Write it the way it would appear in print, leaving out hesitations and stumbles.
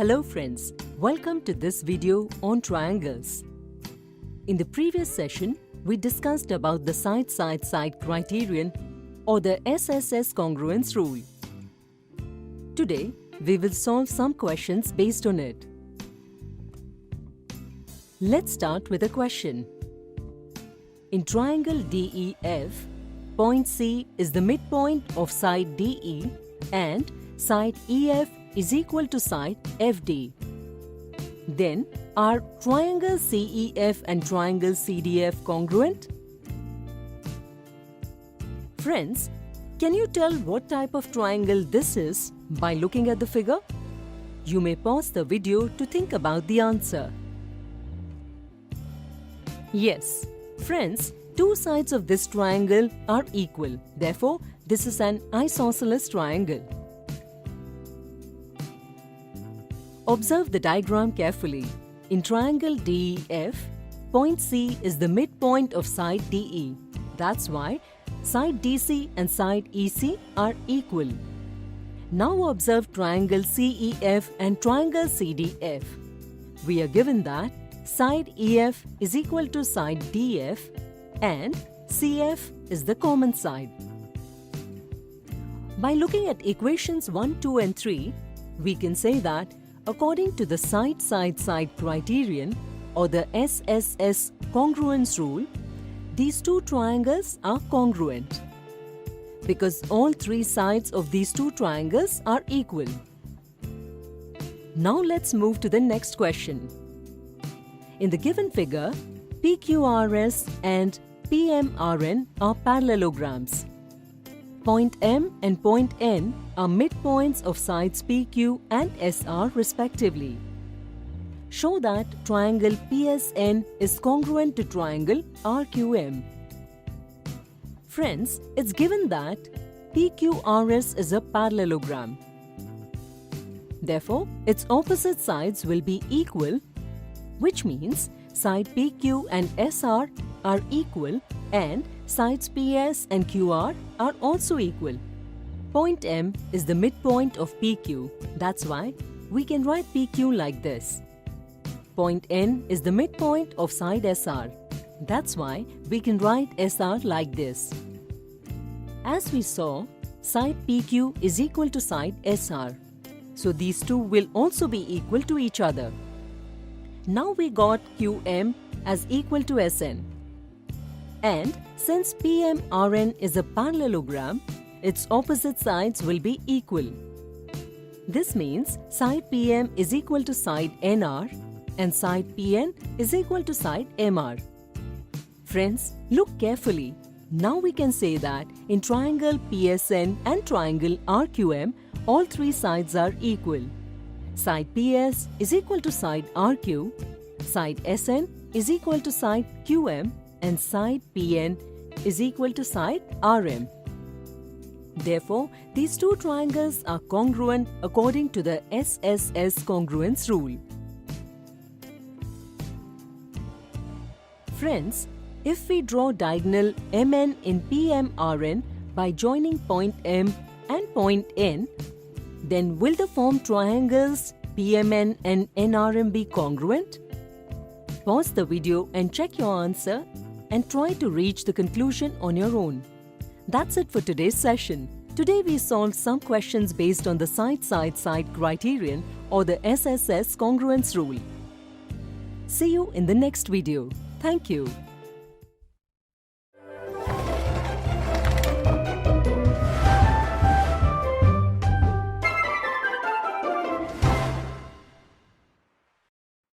Hello friends, welcome to this video on triangles. In the previous session, we discussed about the side-side-side criterion or the SSS congruence rule. Today, we will solve some questions based on it. Let's start with a question. In triangle DEF, point C is the midpoint of side DE and side EF is equal to side FD. Then, are triangle CEF and triangle CDF congruent? Friends, can you tell what type of triangle this is by looking at the figure? You may pause the video to think about the answer. Yes, friends, two sides of this triangle are equal. Therefore, this is an isosceles triangle. Observe the diagram carefully. In triangle DEF, point C is the midpoint of side DE. That's why side DC and side EC are equal. Now observe triangle CEF and triangle CDF. We are given that side EF is equal to side DF and CF is the common side. By looking at equations 1, 2 and 3, we can say that according to the side-side-side criterion or the SSS congruence rule, these two triangles are congruent because all three sides of these two triangles are equal. Now let's move to the next question. In the given figure, PQRS and PMRN are parallelograms. Point M and point N are midpoints of sides PQ and SR respectively. Show that triangle PSN is congruent to triangle RQM. Friends, it's given that PQRS is a parallelogram. Therefore, its opposite sides will be equal, which means side PQ and SR are equal and sides PS and QR are also equal. Point M is the midpoint of PQ. That's why we can write PQ like this. Point N is the midpoint of side SR. That's why we can write SR like this. As we saw, side PQ is equal to side SR. So these two will also be equal to each other. Now we got QM as equal to SN. And since PMRN is a parallelogram, its opposite sides will be equal. This means side PM is equal to side NR and side PN is equal to side MR. Friends, look carefully. Now we can say that in triangle PSN and triangle RQM, all three sides are equal. Side PS is equal to side RQ, side SN is equal to side QM, and side PN is equal to side RM. Therefore, these two triangles are congruent according to the SSS congruence rule. Friends, if we draw diagonal MN in PMRN by joining point M and point N, then will the formed triangles PMN and NRM be congruent? Pause the video and check your answer and try to reach the conclusion on your own. That's it for today's session. Today we solved some questions based on the side-side-side criterion or the SSS congruence rule. See you in the next video. Thank you.